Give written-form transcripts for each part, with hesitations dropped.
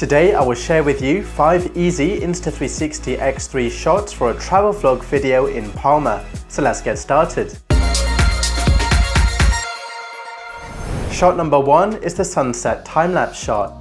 Today I will share with you 5 easy Insta360 X3 shots for a travel vlog video in Palma. So let's get started. Shot number 1 is the sunset time-lapse shot.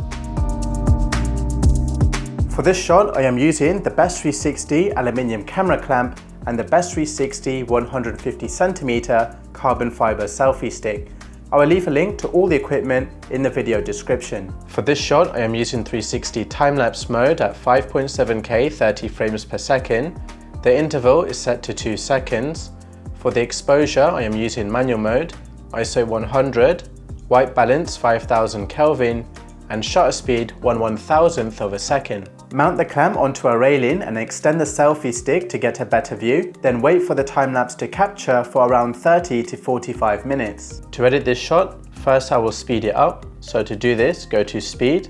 For this shot I am using the Best360 aluminium camera clamp and the Best360 150cm carbon fiber selfie stick. I will leave a link to all the equipment in the video description. For this shot I am using 360 time-lapse mode at 5.7K 30 frames per second. The interval is set to 2 seconds. For the exposure I am using manual mode, ISO 100, white balance 5000 Kelvin and shutter speed 1/1000th of a second. Mount the clamp onto a railing and extend the selfie stick to get a better view, then wait for the time-lapse to capture for around 30 to 45 minutes. To edit this shot, first I will speed it up. So to do this, go to speed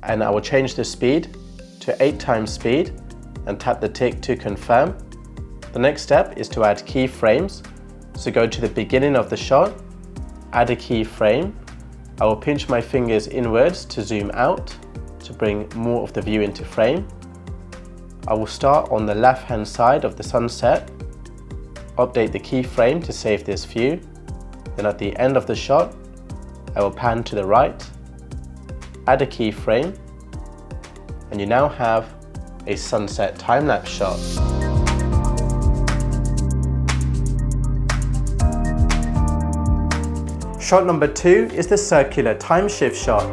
and I will change the speed to 8 times speed and tap the tick to confirm. The next step is to add keyframes. So go to the beginning of the shot, add a keyframe. I will pinch my fingers inwards to zoom out to bring more of the view into frame. I will start on the left hand side of the sunset, update the keyframe to save this view. Then at the end of the shot, I will pan to the right, add a keyframe, and you now have a sunset time-lapse shot. Shot number 2 is the circular Timeshift shot.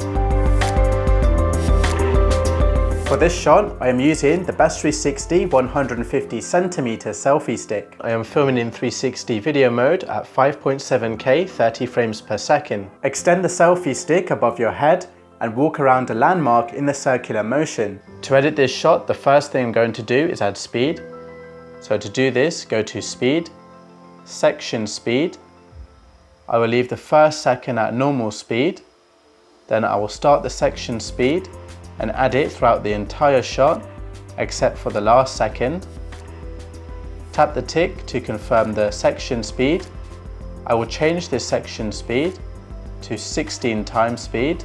For this shot, I am using the Best360 150cm selfie stick. I am filming in 360 video mode at 5.7K 30 frames per second. Extend the selfie stick above your head and walk around a landmark in the circular motion. To edit this shot, the first thing I'm going to do is add speed. So to do this, go to speed, section speed. I will leave the first second at normal speed. Then I will start the section speed and add it throughout the entire shot except for the last second. Tap the tick to confirm the section speed. I will change this section speed to 16 times speed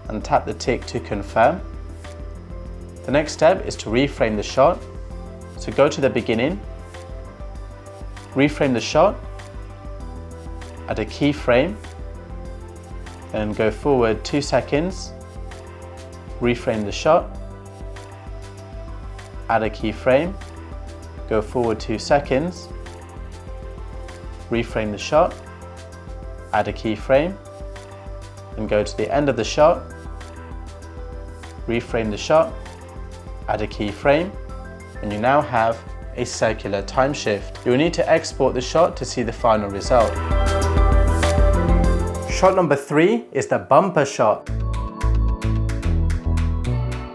and tap the tick to confirm. The next step is to reframe the shot. So go to the beginning, reframe the shot, add a keyframe and go forward 2 seconds. Reframe the shot, add a keyframe, go forward 2 seconds, reframe the shot, add a keyframe, and go to the end of the shot, reframe the shot, add a keyframe, and you now have a circular time shift. You will need to export the shot to see the final result. Shot number 3 is the bumper shot.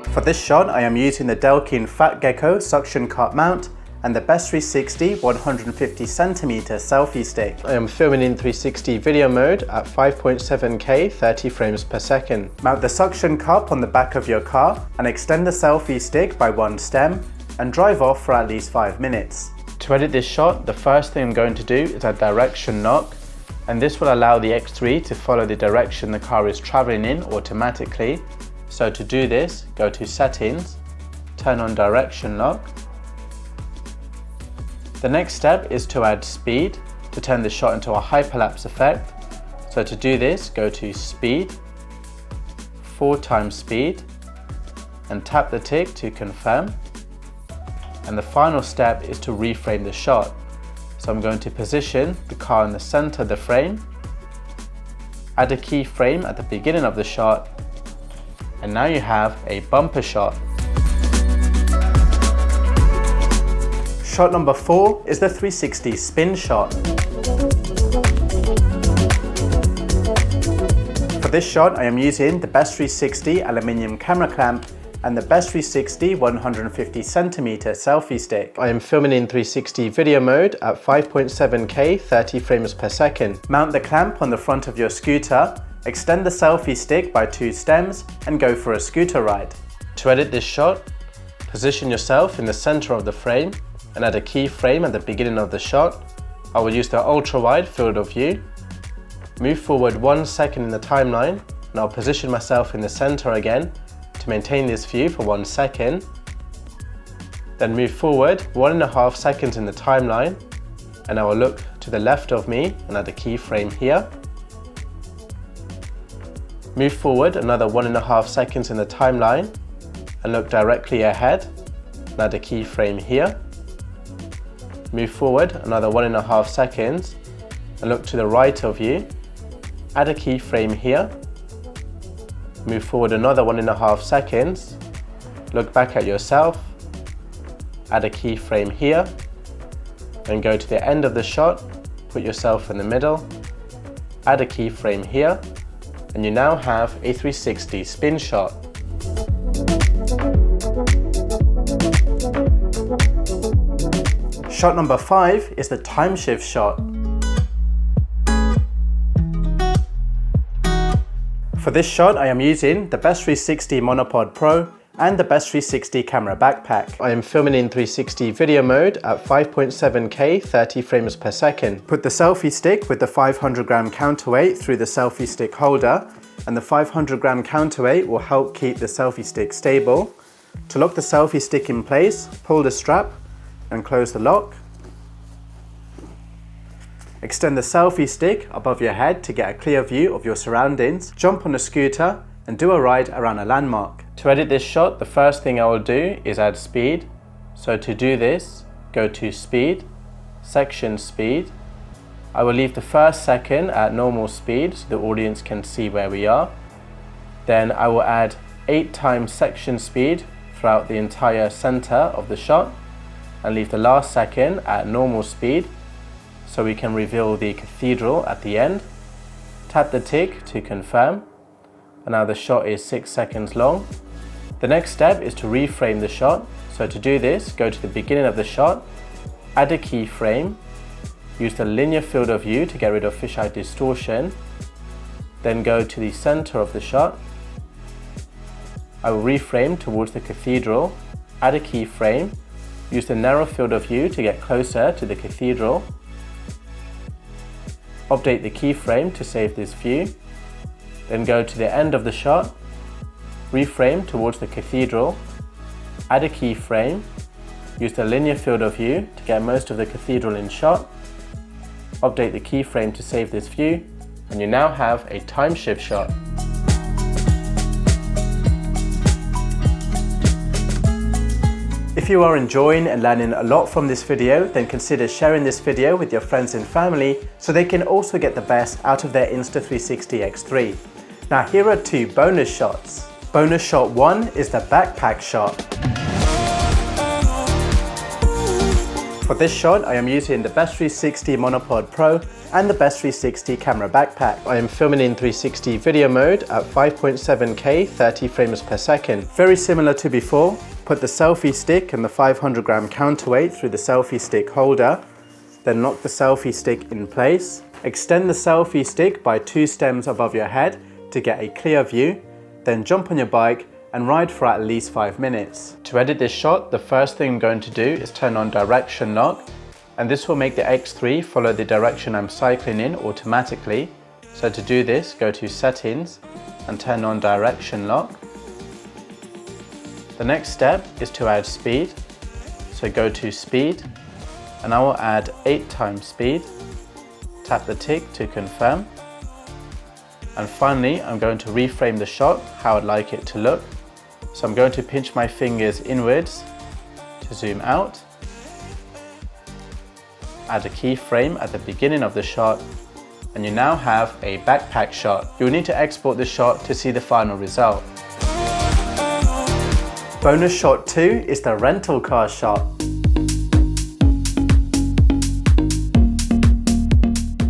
For this shot, I am using the Delkin Fat Gecko suction cup mount and the Best360 150cm selfie stick. I am filming in 360 video mode at 5.7K 30 frames per second. Mount the suction cup on the back of your car and extend the selfie stick by 1 stem and drive off for at least 5 minutes. To edit this shot, the first thing I'm going to do is add direction knock, and this will allow the X3 to follow the direction the car is traveling in automatically. So to do this, go to settings, turn on direction lock. The next step is to add speed to turn the shot into a hyperlapse effect. So to do this, go to speed, 4 times speed, and tap the tick to confirm. And the final step is to reframe the shot. So I'm going to position the car in the center of the frame, add a keyframe at the beginning of the shot, and now you have a bumper shot. Shot number 4 is the 360 spin shot. For this shot I am using the Best360 aluminium camera clamp and the Best360 150cm selfie stick. I am filming in 360 video mode at 5.7K 30 frames per second. Mount the clamp on the front of your scooter, extend the selfie stick by 2 stems and go for a scooter ride. To edit this shot, position yourself in the center of the frame and add a keyframe at the beginning of the shot. I will use the ultra wide field of view. Move forward 1 second in the timeline and I'll position myself in the center again to maintain this view for 1 second. Then move forward 1.5 seconds in the timeline, and I will look to the left of me and add a keyframe here. Move forward another 1.5 seconds in the timeline and look directly ahead and add a keyframe here. Move forward another 1.5 seconds and look to the right of you, add a keyframe here. Move forward another 1.5 seconds, look back at yourself, add a keyframe here, and go to the end of the shot, put yourself in the middle, add a keyframe here, and you now have a 360 spin shot. Shot number 5 is the Timeshift Shot. For this shot I am using the Best 360 Monopod Pro and the Best 360 camera backpack. I am filming in 360 video mode at 5.7K 30 frames per second. Put the selfie stick with the 500 gram counterweight through the selfie stick holder, and the 500 gram counterweight will help keep the selfie stick stable. To lock the selfie stick in place, pull the strap and close the lock. Extend the selfie stick above your head to get a clear view of your surroundings. Jump on a scooter and do a ride around a landmark. To edit this shot, the first thing I will do is add speed. So to do this, go to Speed, Section Speed. I will leave the first second at normal speed so the audience can see where we are. Then I will add 8 times section speed throughout the entire center of the shot and leave the last second at normal speed so we can reveal the cathedral at the end. Tap the tick to confirm. And now the shot is 6 seconds long. The next step is to reframe the shot. So to do this, go to the beginning of the shot, add a keyframe, use the linear field of view to get rid of fisheye distortion, then go to the center of the shot. I will reframe towards the cathedral, add a keyframe, use the narrow field of view to get closer to the cathedral, update the keyframe to save this view, then go to the end of the shot, reframe towards the cathedral, add a keyframe, use the linear field of view to get most of the cathedral in shot, update the keyframe to save this view, and you now have a Timeshift shot. If you are enjoying and learning a lot from this video, then consider sharing this video with your friends and family so they can also get the best out of their Insta360 X3. Now here are 2 bonus shots. Bonus shot 1 is the backpack shot. For this shot I am using the Best 360 Monopod Pro and the Best 360 camera backpack. I am filming in 360 video mode at 5.7K 30 frames per second. Very similar to before, put the selfie stick and the 500 gram counterweight through the selfie stick holder, then lock the selfie stick in place. Extend the selfie stick by 2 stems above your head to get a clear view, then jump on your bike and ride for at least 5 minutes. To edit this shot, the first thing I'm going to do is turn on direction lock, and this will make the X3 follow the direction I'm cycling in automatically. So to do this, go to Settings and turn on direction lock. The next step is to add speed. So go to Speed, and I will add 8 times speed. Tap the tick to confirm. And finally, I'm going to reframe the shot how I'd like it to look. So I'm going to pinch my fingers inwards to zoom out. Add a keyframe at the beginning of the shot, and you now have a backpack shot. You'll need to export the shot to see the final result. Bonus shot 2 is the rental car shot.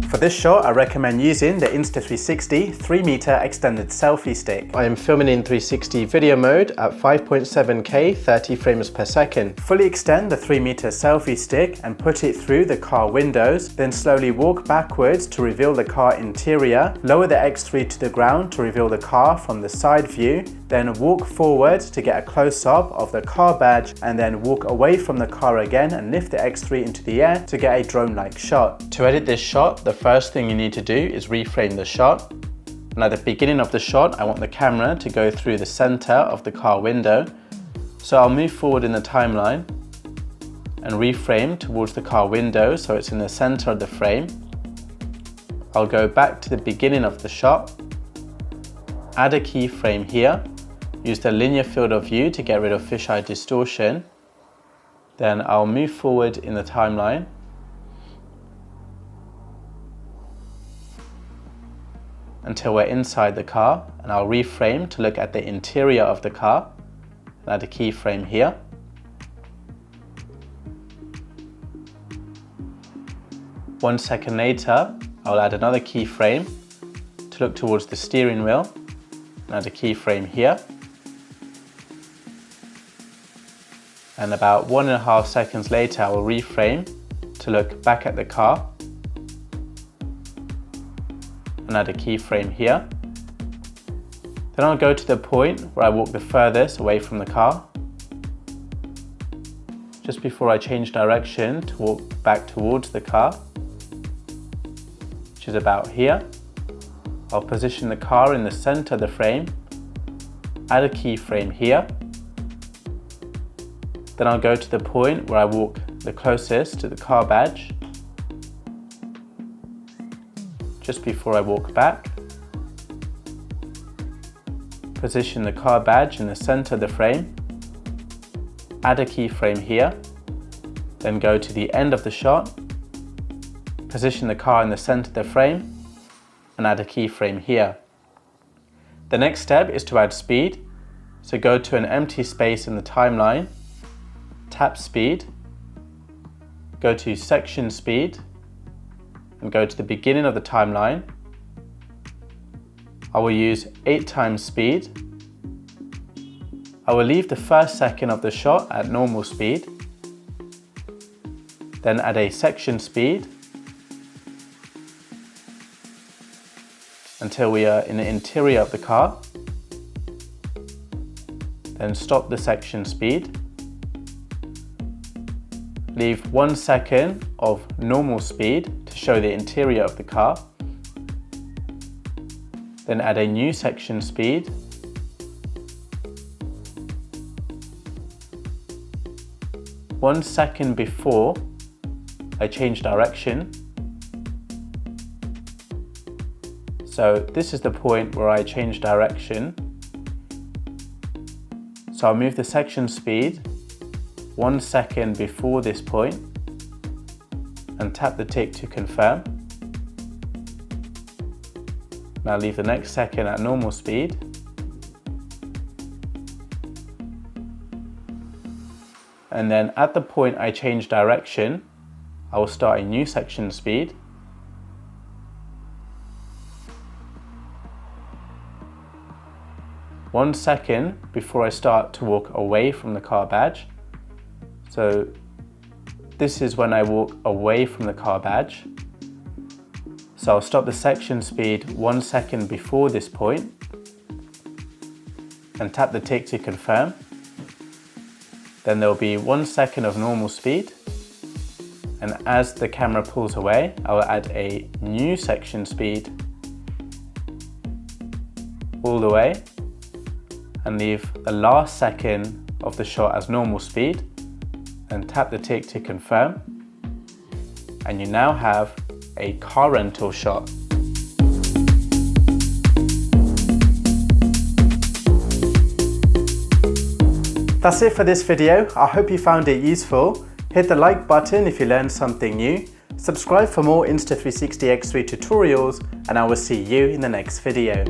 For this shot, I recommend using the Insta360 3-meter extended selfie stick. I am filming in 360 video mode at 5.7K 30 frames per second. Fully extend the 3-meter selfie stick and put it through the car windows, then slowly walk backwards to reveal the car interior. Lower the X3 to the ground to reveal the car from the side view. Then walk forward to get a close-up of the car badge, and then walk away from the car again and lift the X3 into the air to get a drone-like shot. To edit this shot, the first thing you need to do is reframe the shot. And at the beginning of the shot, I want the camera to go through the center of the car window. So I'll move forward in the timeline and reframe towards the car window so it's in the center of the frame. I'll go back to the beginning of the shot, add a keyframe here, use the linear field of view to get rid of fisheye distortion. Then I'll move forward in the timeline until we're inside the car, and I'll reframe to look at the interior of the car and add a keyframe here. One second later, I'll add another keyframe to look towards the steering wheel and add a keyframe here. And about 1.5 seconds later, I will reframe to look back at the car and add a keyframe here. Then I'll go to the point where I walk the furthest away from the car, just before I change direction to walk back towards the car, which is about here. I'll position the car in the center of the frame, add a keyframe here. Then I'll go to the point where I walk the closest to the car badge, just before I walk back. Position the car badge in the center of the frame, add a keyframe here, then go to the end of the shot, position the car in the center of the frame, and add a keyframe here. The next step is to add speed, so go to an empty space in the timeline, tap speed, go to section speed, and go to the beginning of the timeline. I will use 8 times speed. I will leave the first second of the shot at normal speed, then add a section speed until we are in the interior of the car, then stop the section speed. Leave 1 second of normal speed to show the interior of the car. Then add a new section speed. One second before I change direction. So this is the point where I change direction. So I'll move the section speed 1 second before this point and tap the tick to confirm. Now leave the next second at normal speed. And then at the point I change direction, I will start a new section speed. One second before I start to walk away from the car badge. So this is when I walk away from the car badge. So I'll stop the section speed 1 second before this point and tap the tick to confirm. Then there will be 1 second of normal speed. And as the camera pulls away, I will add a new section speed all the way and leave the last second of the shot as normal speed and tap the tick to confirm. And you now have a car rental shot. That's it for this video. I hope you found it useful. Hit the like button if you learned something new. Subscribe for more Insta360 X3 tutorials, and I will see you in the next video.